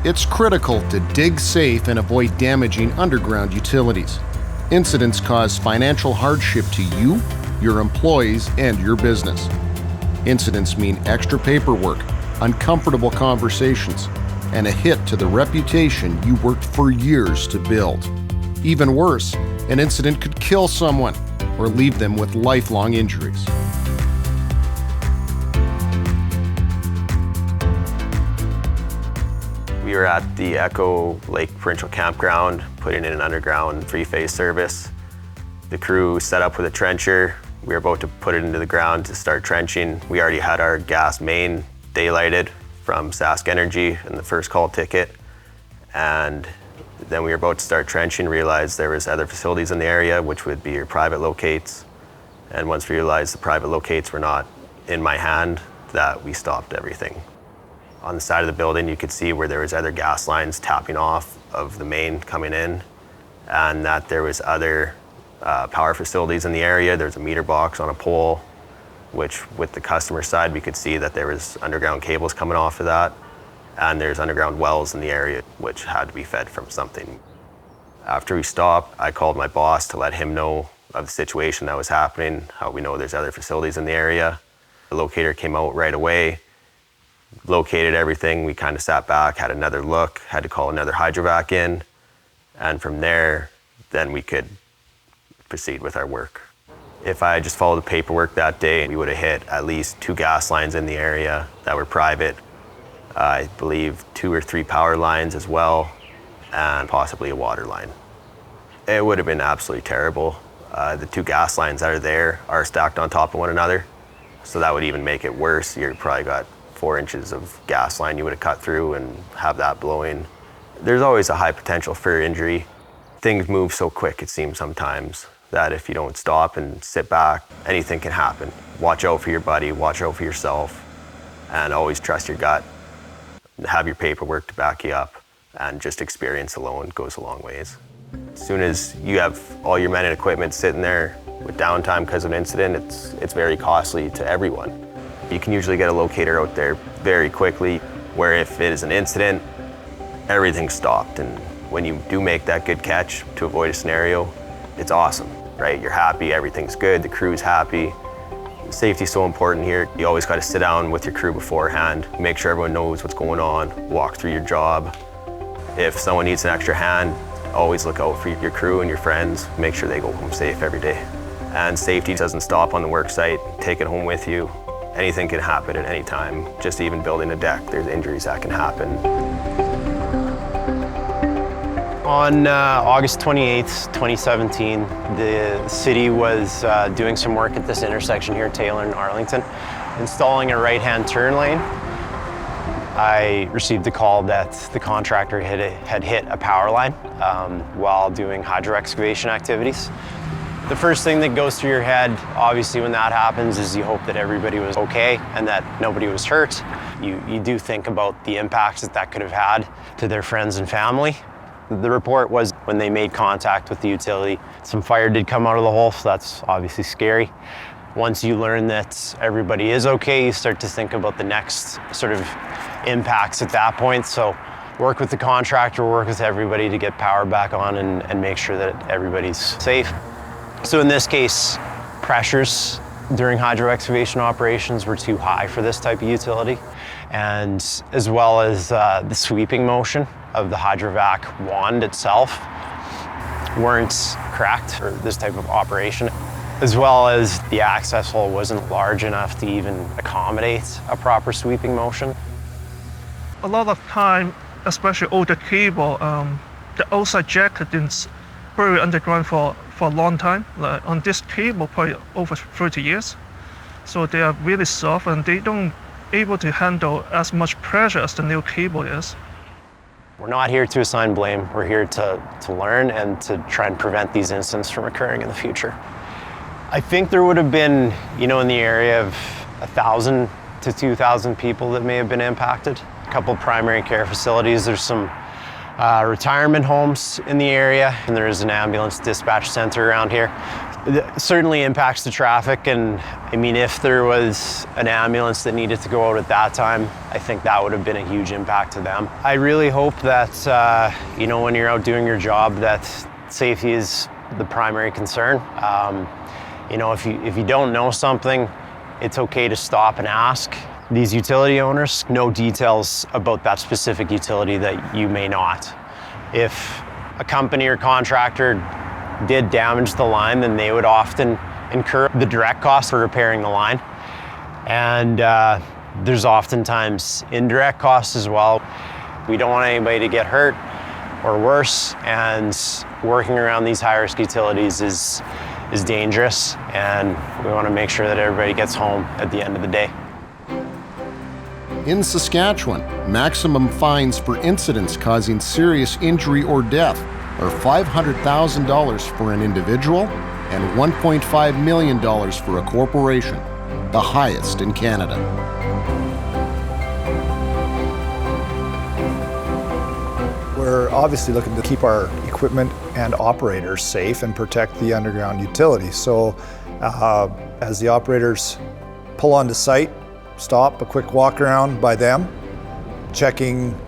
It's critical to dig safe and avoid damaging underground utilities. Incidents cause financial hardship to you, your employees, and your business. Incidents mean extra paperwork, uncomfortable conversations, and a hit to the reputation you worked for years to build. Even worse, an incident could kill someone or leave them with lifelong injuries. We were at the Echo Lake Provincial Campground, putting in an underground three-phase service. The crew set up with a trencher. We were about to put it into the ground to start trenching. We already had our gas main daylighted from Sask Energy in the first call ticket. And then we were about to start trenching, realized there was other facilities in the area, which would be your private locates. And once we realized the private locates were not in my hand, that we stopped everything. On the side of the building, you could see where there was other gas lines tapping off of the main coming in, and that there was other power facilities in the area. There's a meter box on a pole, which with the customer side, we could see that there was underground cables coming off of that, and there's underground wells in the area, which had to be fed from something. After we stopped, I called my boss to let him know of the situation that was happening, how we know there's other facilities in the area. The locator came out right away, located everything. We kind of sat back, had another look, had to call another hydrovac in, and from there, then we could proceed with our work. If I had just followed the paperwork that day, we would have hit at least 2 gas lines in the area that were private. I believe 2 or 3 power lines as well, and possibly a water line. It would have been absolutely terrible. The 2 gas lines that are there are stacked on top of one another, so that would even make it worse. You probably got 4 inches of gas line you would have cut through and have that blowing. There's always a high potential for injury. Things move so quick, it seems sometimes, that if you don't stop and sit back, anything can happen. Watch out for your buddy, watch out for yourself, and always trust your gut. Have your paperwork to back you up, and just experience alone goes a long ways. As soon as you have all your men and equipment sitting there with downtime because of an incident, it's very costly to everyone. You can usually get a locator out there very quickly, where if it is an incident, everything's stopped. And when you do make that good catch to avoid a scenario, it's awesome, right? You're happy, everything's good, the crew's happy. Safety's so important here. You always got to sit down with your crew beforehand, make sure everyone knows what's going on, walk through your job. If someone needs an extra hand, always look out for your crew and your friends, make sure they go home safe every day. And safety doesn't stop on the work site, take it home with you. Anything can happen at any time. Just even building a deck, there's injuries that can happen. On August 28th, 2017, the city was doing some work at this intersection here, Taylor and Arlington, installing a right-hand turn lane. I received a call that the contractor had hit a power line while doing hydro excavation activities. The first thing that goes through your head, obviously, when that happens is you hope that everybody was okay and that nobody was hurt. You do think about the impacts that could have had to their friends and family. The report was when they made contact with the utility, some fire did come out of the hole, so that's obviously scary. Once you learn that everybody is okay, you start to think about the next sort of impacts at that point. So work with the contractor, work with everybody to get power back on and make sure that everybody's safe. So in this case, pressures during hydro excavation operations were too high for this type of utility, and as well as the sweeping motion of the hydrovac wand itself weren't correct for this type of operation, as well as the access hole wasn't large enough to even accommodate a proper sweeping motion. A lot of time, especially older cable, the outside jacket didn't bury underground for a long time. Like on this cable, probably over 30 years. So they are really soft and they don't able to handle as much pressure as the new cable is. We're not here to assign blame. We're here to learn and to try and prevent these incidents from occurring in the future. I think there would have been, in the area of 1,000 to 2,000 people that may have been impacted. A couple primary care facilities. There's some retirement homes in the area, and there is an ambulance dispatch center around here. It certainly impacts the traffic, and I mean, if there was an ambulance that needed to go out at that time, I think that would have been a huge impact to them. I really hope that, you know, when you're out doing your job, that safety is the primary concern. You know, if you don't know something, it's okay to stop and ask. These utility owners know details about that specific utility that you may not. If a company or contractor did damage the line, then they would often incur the direct cost for repairing the line. And there's oftentimes indirect costs as well. We don't want anybody to get hurt or worse, and working around these high-risk utilities is dangerous, and we want to make sure that everybody gets home at the end of the day. In Saskatchewan, maximum fines for incidents causing serious injury or death are $500,000 for an individual and $1.5 million for a corporation, the highest in Canada. We're obviously looking to keep our equipment and operators safe and protect the underground utility. So as the operators pull onto site, stop, a quick walk around by them, checking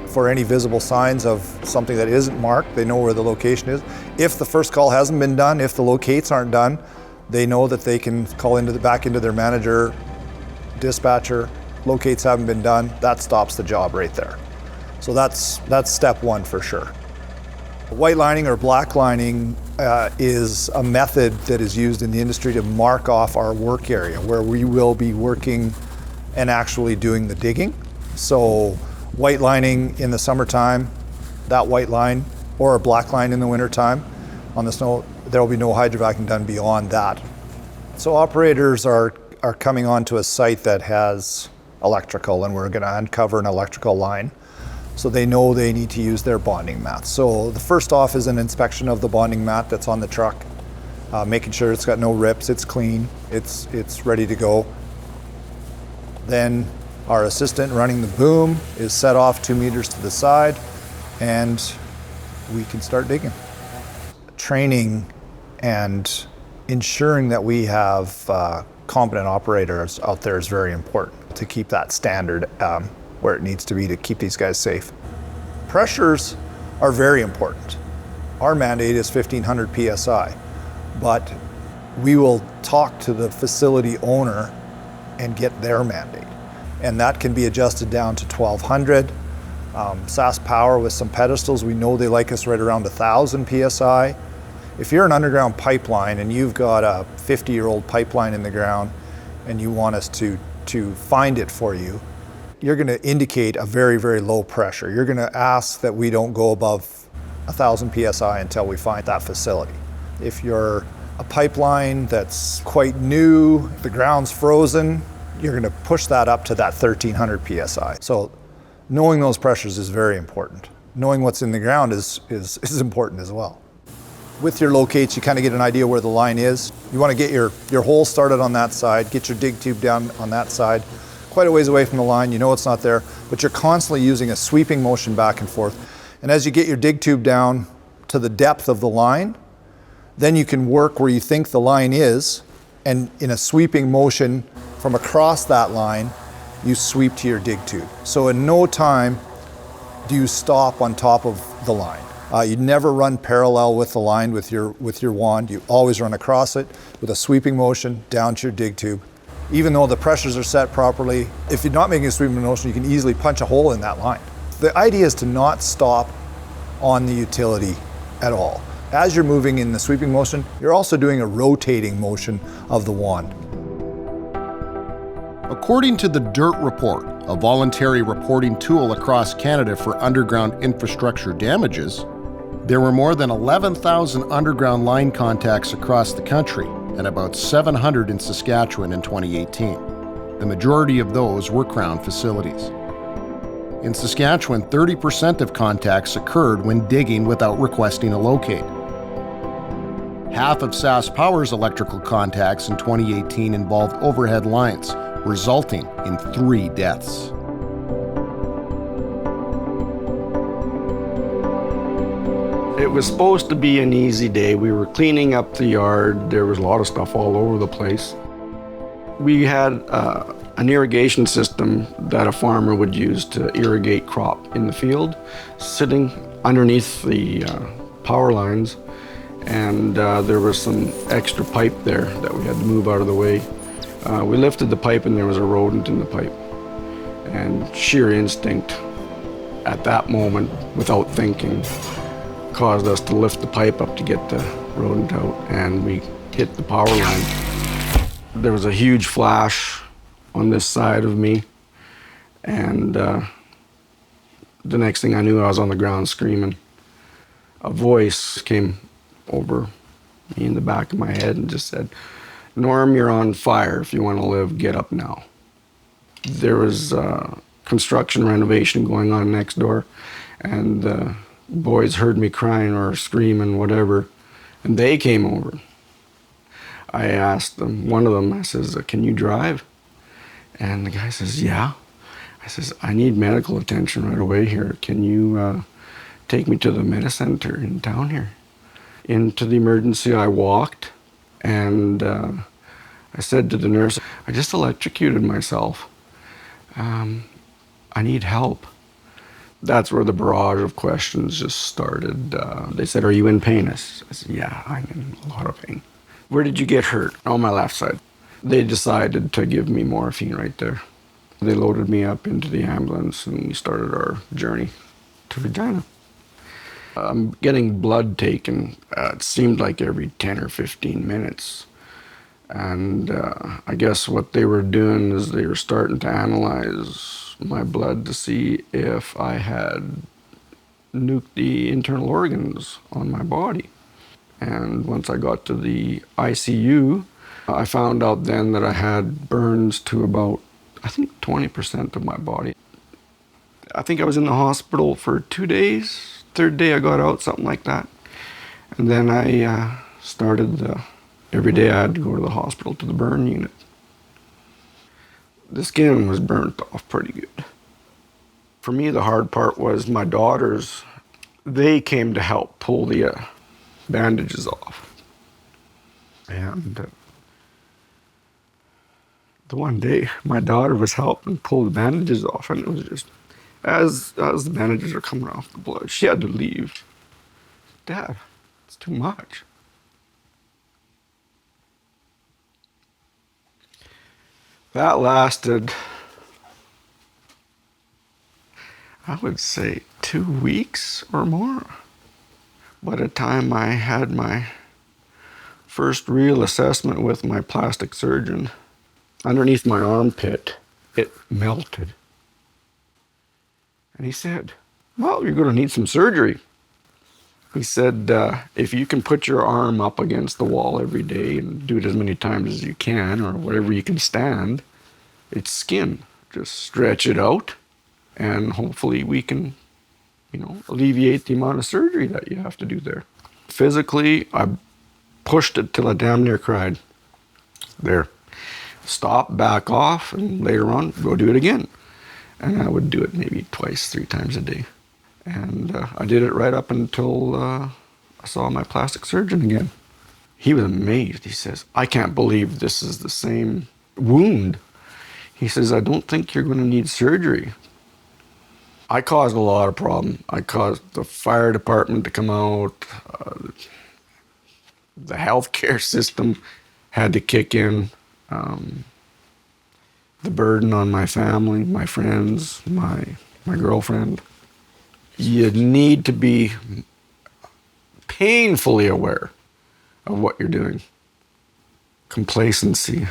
for any visible signs of something that isn't marked. They know where the location is. If the first call hasn't been done, if the locates aren't done, they know that they can call back into their manager, dispatcher. Locates haven't been done, that stops the job right there. So that's step one for sure. White lining or black lining is a method that is used in the industry to mark off our work area where we will be working and actually doing the digging. So white lining in the summertime, that white line, or a black line in the wintertime. On the snow, there will be no hydrovacuum done beyond that. So operators are coming onto a site that has electrical, and we're going to uncover an electrical line. So they know they need to use their bonding mat. So the first off is an inspection of the bonding mat that's on the truck, making sure it's got no rips, it's clean, it's ready to go. Then our assistant running the boom is set off 2 meters to the side, and we can start digging. Training and ensuring that we have competent operators out there is very important to keep that standard where it needs to be to keep these guys safe. Pressures are very important. Our mandate is 1500 PSI, but we will talk to the facility owner and get their mandate. And that can be adjusted down to 1200. Sask Power with some pedestals, we know they like us right around 1000 PSI. If you're an underground pipeline and you've got a 50-year-old pipeline in the ground and you want us to find it for you, you're going to indicate a very, very low pressure. You're going to ask that we don't go above 1000 PSI until we find that facility. If you're a pipeline that's quite new, the ground's frozen, you're going to push that up to that 1300 PSI. So knowing those pressures is very important. Knowing what's in the ground is important as well. With your locates, you kind of get an idea where the line is. You want to get your hole started on that side, get your dig tube down on that side, quite a ways away from the line, you know it's not there, but you're constantly using a sweeping motion back and forth. And as you get your dig tube down to the depth of the line, then you can work where you think the line is, and in a sweeping motion from across that line, you sweep to your dig tube. So in no time do you stop on top of the line. You never run parallel with the line with your wand. You always run across it with a sweeping motion down to your dig tube. Even though the pressures are set properly, if you're not making a sweeping motion, you can easily punch a hole in that line. The idea is to not stop on the utility at all. As you're moving in the sweeping motion, you're also doing a rotating motion of the wand. According to the DIRT Report, a voluntary reporting tool across Canada for underground infrastructure damages, there were more than 11,000 underground line contacts across the country and about 700 in Saskatchewan in 2018. The majority of those were Crown facilities. In Saskatchewan, 30% of contacts occurred when digging without requesting a locate. Half of Sask Power's electrical contacts in 2018 involved overhead lines, resulting in 3 deaths. It was supposed to be an easy day. We were cleaning up the yard. There was a lot of stuff all over the place. We had an irrigation system that a farmer would use to irrigate crop in the field, sitting underneath the power lines, and there was some extra pipe there that we had to move out of the way. We lifted the pipe and there was a rodent in the pipe. And sheer instinct at that moment, without thinking, caused us to lift the pipe up to get the rodent out, and we hit the power line. There was a huge flash on this side of me, and the next thing I knew, I was on the ground screaming. A voice came over me in the back of my head and just said, "Norm, you're on fire. If you want to live, get up now." There was construction renovation going on next door, and the boys heard me crying or screaming, whatever, and they came over. I asked them, one of them, I says, "Can you drive?" And the guy says, "Yeah." I says, "I need medical attention right away here. Can you take me to the Medicenter in town here?" Into the emergency I walked, and I said to the nurse, "I just electrocuted myself. I need help." That's where the barrage of questions just started. They said, "Are you in pain?" I said, "Yeah, I'm in a lot of pain." "Where did you get hurt?" "On my left side." They decided to give me morphine right there. They loaded me up into the ambulance and we started our journey to Regina. I'm getting blood taken, it seemed like every 10 or 15 minutes. And I guess what they were doing is they were starting to analyze my blood to see if I had nuked the internal organs on my body. And once I got to the ICU, I found out then that I had burns to about, I think, 20% of my body. I think I was in the hospital for 2 days. Third day I got out, something like that. And then I started every day I had to go to the hospital to the burn unit. The skin was burnt off pretty good. For me, the hard part was my daughters. They came to help pull the bandages off. And the one day, my daughter was helping pull the bandages off, and it was just, as the bandages are coming off the blood, she had to leave. "Dad, it's too much." That lasted, I would say, 2 weeks or more. By the time I had my first real assessment with my plastic surgeon, underneath my armpit, it melted. And he said, "Well, you're going to need some surgery." He said, "If you can put your arm up against the wall every day and do it as many times as you can, or whatever you can stand, it's skin. Just stretch it out, and hopefully we can, alleviate the amount of surgery that you have to do there." Physically, I pushed it till I damn near cried. There. Stop, back off, and later on, go do it again. And I would do it maybe twice, 3 times a day. And I did it right up until I saw my plastic surgeon again. He was amazed. He says, "I can't believe this is the same wound." He says, "I don't think you're going to need surgery." I caused a lot of problems. I caused the fire department to come out. The healthcare system had to kick in. The burden on my family, my friends, my girlfriend. You need to be painfully aware of what you're doing. Complacency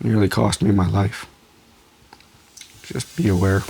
nearly cost me my life. Just be aware.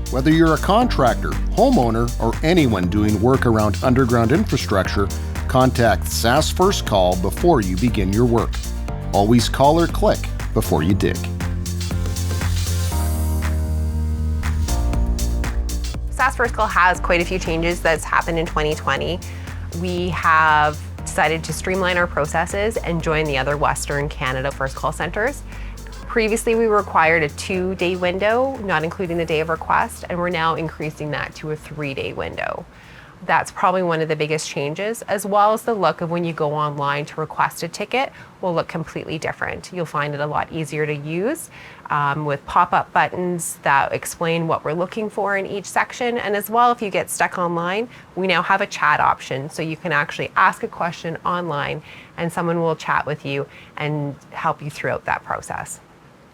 Whether you're a contractor, homeowner, or anyone doing work around underground infrastructure, contact Sask First Call before you begin your work. Always call or click before you dig. Sask First Call has quite a few changes that's happened in 2020. We have decided to streamline our processes and join the other Western Canada First Call centers. Previously, we required a 2-day window, not including the day of request, and we're now increasing that to a 3-day window. That's probably one of the biggest changes, as well as the look of when you go online to request a ticket will look completely different. You'll find it a lot easier to use with pop-up buttons that explain what we're looking for in each section. And as well, if you get stuck online, we now have a chat option, so you can actually ask a question online and someone will chat with you and help you throughout that process.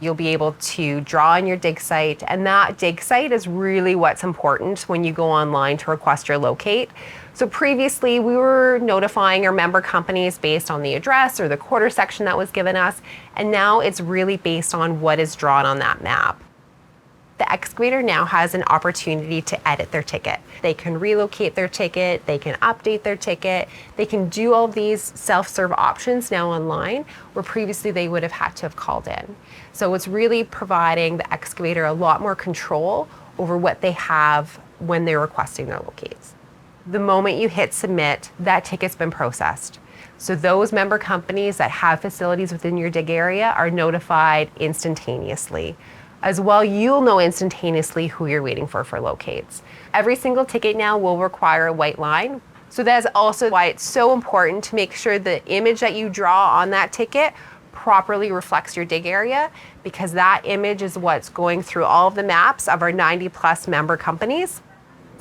You'll be able to draw on your dig site, and that dig site is really what's important when you go online to request your locate. So previously, we were notifying our member companies based on the address or the quarter section that was given us, and now it's really based on what is drawn on that map. The excavator now has an opportunity to edit their ticket. They can relocate their ticket, they can update their ticket, they can do all of these self-serve options now online, where previously they would have had to have called in. So it's really providing the excavator a lot more control over what they have when they're requesting their locates. The moment you hit submit, that ticket's been processed. So those member companies that have facilities within your dig area are notified instantaneously. As well, you'll know instantaneously who you're waiting for locates. Every single ticket now will require a white line. So that's also why it's so important to make sure the image that you draw on that ticket properly reflects your dig area, because that image is what's going through all of the maps of our 90+ member companies.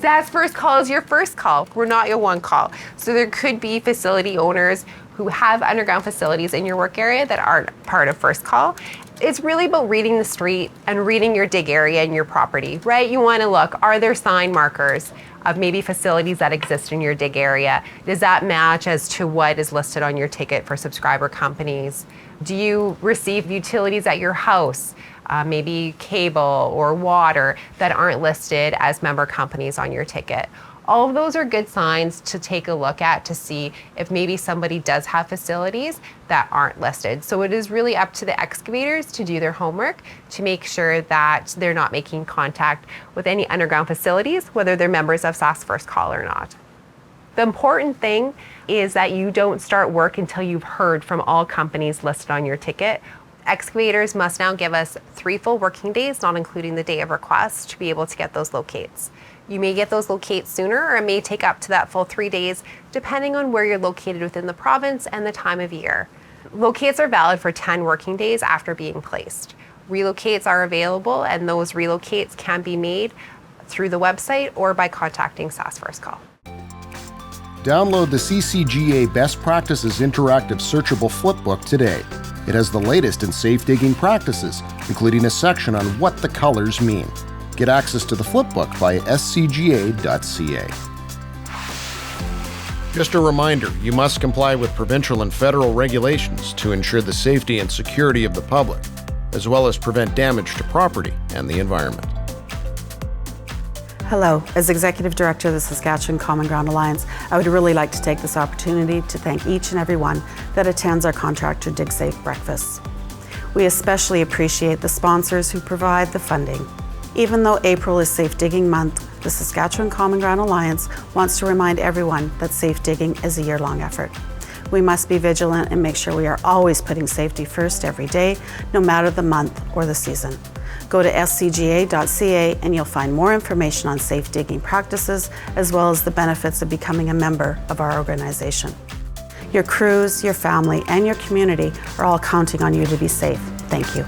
Sask First Call is your first call. We're not your one call. So there could be facility owners who have underground facilities in your work area that aren't part of First Call. It's really about reading the street and reading your dig area and your property, right? You want to look, are there sign markers of maybe facilities that exist in your dig area? Does that match as to what is listed on your ticket for subscriber companies? Do you receive utilities at your house, maybe cable or water, that aren't listed as member companies on your ticket? All of those are good signs to take a look at to see if maybe somebody does have facilities that aren't listed. So it is really up to the excavators to do their homework to make sure that they're not making contact with any underground facilities, whether they're members of Sask First Call or not. The important thing is that you don't start work until you've heard from all companies listed on your ticket. Excavators must now give us 3 full working days, not including the day of request, to be able to get those locates. You may get those locates sooner, or it may take up to that full 3 days, depending on where you're located within the province and the time of year. Locates are valid for 10 working days after being placed. Relocates are available, and those relocates can be made through the website or by contacting Sask First Call. Download the SCGA Best Practices Interactive Searchable Flipbook today. It has the latest in safe digging practices, including a section on what the colors mean. Get access to the flipbook via scga.ca. Just a reminder, you must comply with provincial and federal regulations to ensure the safety and security of the public, as well as prevent damage to property and the environment. Hello, as Executive Director of the Saskatchewan Common Ground Alliance, I would really like to take this opportunity to thank each and every one that attends our Contractor Dig Safe breakfasts. We especially appreciate the sponsors who provide the funding. Even though April is Safe Digging Month, the Saskatchewan Common Ground Alliance wants to remind everyone that safe digging is a year-long effort. We must be vigilant and make sure we are always putting safety first every day, no matter the month or the season. Go to scga.ca and you'll find more information on safe digging practices, as well as the benefits of becoming a member of our organization. Your crews, your family, and your community are all counting on you to be safe. Thank you.